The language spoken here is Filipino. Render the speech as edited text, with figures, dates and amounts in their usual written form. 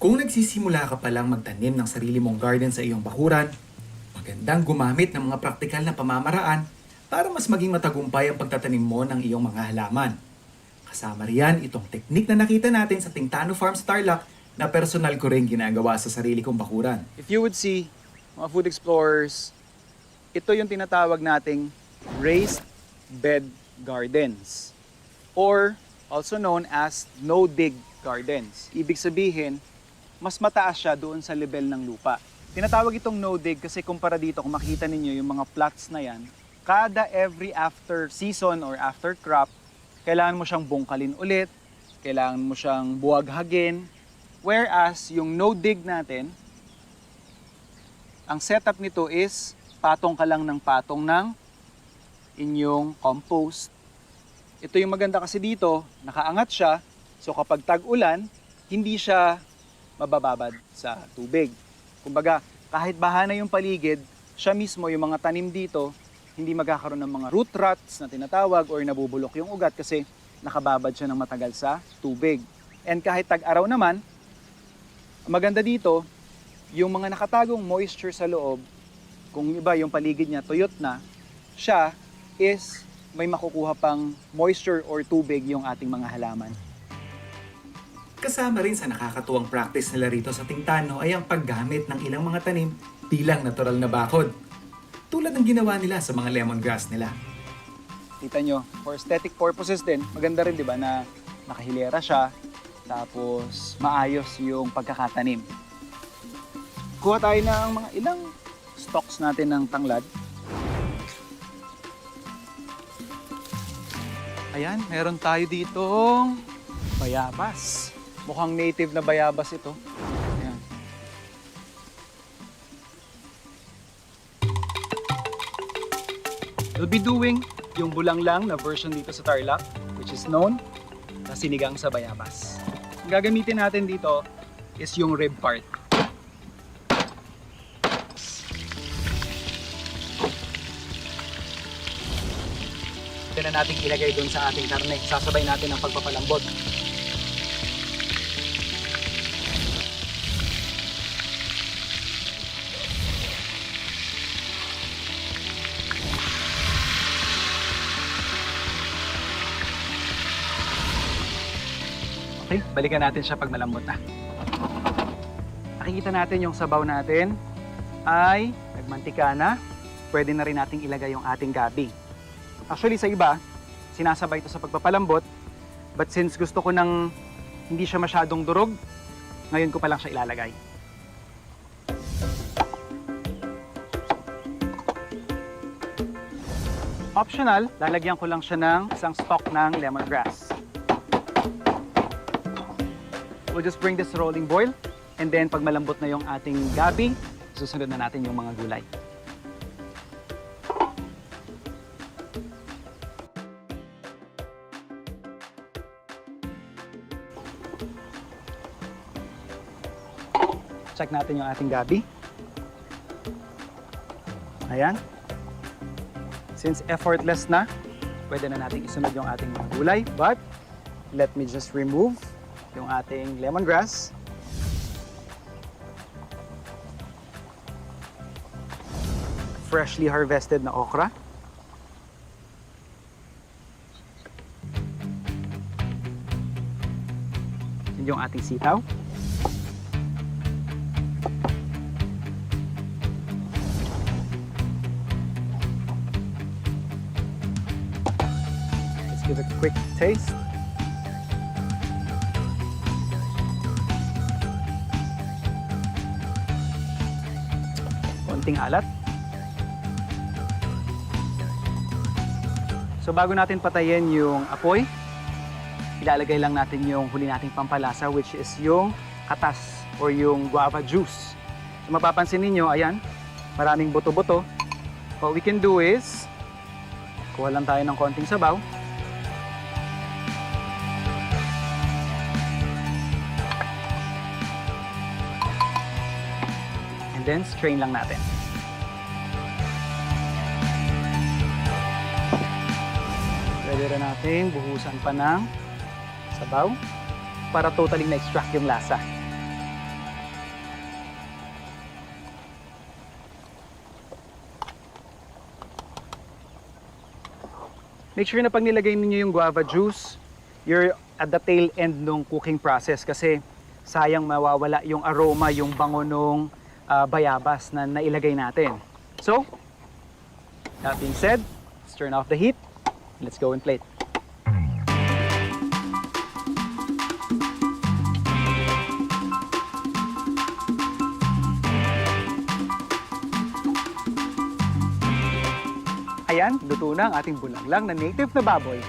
Kung nagsisimula ka palang magtanim ng sarili mong garden sa iyong bakuran, magandang gumamit ng mga praktikal na pamamaraan para mas maging matagumpay ang pagtatanim mo ng iyong mga halaman. Kasama riyan itong teknik na nakita natin sa Tintano Farms Tarlac na personal ko rin ginagawa sa sarili kong bakuran. If you would see, mga food explorers, ito yung tinatawag nating raised bed gardens or also known as no-dig gardens. Ibig sabihin, mas mataas siya doon sa level ng lupa. Tinatawag itong no-dig kasi kumpara dito, kung makita ninyo yung mga plots na yan, kada every after season or after crop, kailangan mo siyang bungkalin ulit, kailangan mo siyang buwaghagin. Whereas yung no-dig natin, ang setup nito is patong ka lang ng patong ng inyong compost. Ito yung maganda kasi dito, nakaangat siya, so kapag tag-ulan, hindi siya mabababad sa tubig. Kumbaga, kahit baha na yung paligid, siya mismo, yung mga tanim dito, hindi magkakaroon ng mga root rots na tinatawag or nabubulok yung ugat kasi nakababad siya ng matagal sa tubig. And kahit tag-araw naman, maganda dito, yung mga nakatagong moisture sa loob, kung iba yung paligid niya tuyot na, siya is may makukuha pang moisture or tubig yung ating mga halaman. Kasama rin sa nakakatuwang practice nila rito sa Tintano ay ang paggamit ng ilang mga tanim bilang natural na bakod. Tulad ng ginawa nila sa mga lemongrass nila. Kita nyo, for aesthetic purposes din, maganda rin, di ba, na nakahilera siya, tapos maayos yung pagkakatanim. Kuha tayo ng mga ilang stalks natin ng tanglad. Ayan, meron tayo ditong bayabas. Mukhang native na bayabas ito. Ayan. We'll be doing yung bulanglang na version dito sa Tarlac, which is known na sinigang sa bayabas. Ang gagamitin natin dito is yung rib part. Ito na natin ilagay doon sa ating karne. Sasabay natin ang pagpapalambot. Okay, balikan natin siya pag malambot na. Nakikita natin yung sabaw natin ay nagmantika na. Pwede na rin nating ilagay yung ating gabi. Actually, sa iba, sinasabay ito sa pagpapalambot. But since gusto ko nang hindi siya masyadong durog, ngayon ko pa lang siya ilalagay. Optional, lalagyan ko lang siya ng isang stalk ng lemongrass. We'll just bring this rolling boil and then pag malambot na yung ating gabi, susunod na natin yung mga gulay. Check natin yung ating gabi. Ayan. Since effortless na, pwede na natin isunod yung ating mga gulay. But, let me just remove yung ating lemongrass. Freshly harvested na okra. Yun yung ating sitaw. Let's give it a quick taste. Konting alat. So bago natin patayin yung apoy, ilalagay lang natin yung huli nating pampalasa, which is yung katas or yung guava juice. So mapapansin ninyo, ayan, maraming buto-buto. What we can do is, kuha lang tayo ng konting sabaw. And then strain lang natin. Pwede rin natin buhusan pa ng sabaw para totally na-extract yung lasa. Make sure na pag nilagay ninyo yung guava juice, you're at the tail end nung cooking process kasi sayang mawawala yung aroma, yung bango nung bayabas na nailagay natin. So, that being said, let's turn off the heat. Let's go and plate. Ayan, luto na ang ating bulanglang na native na baboy.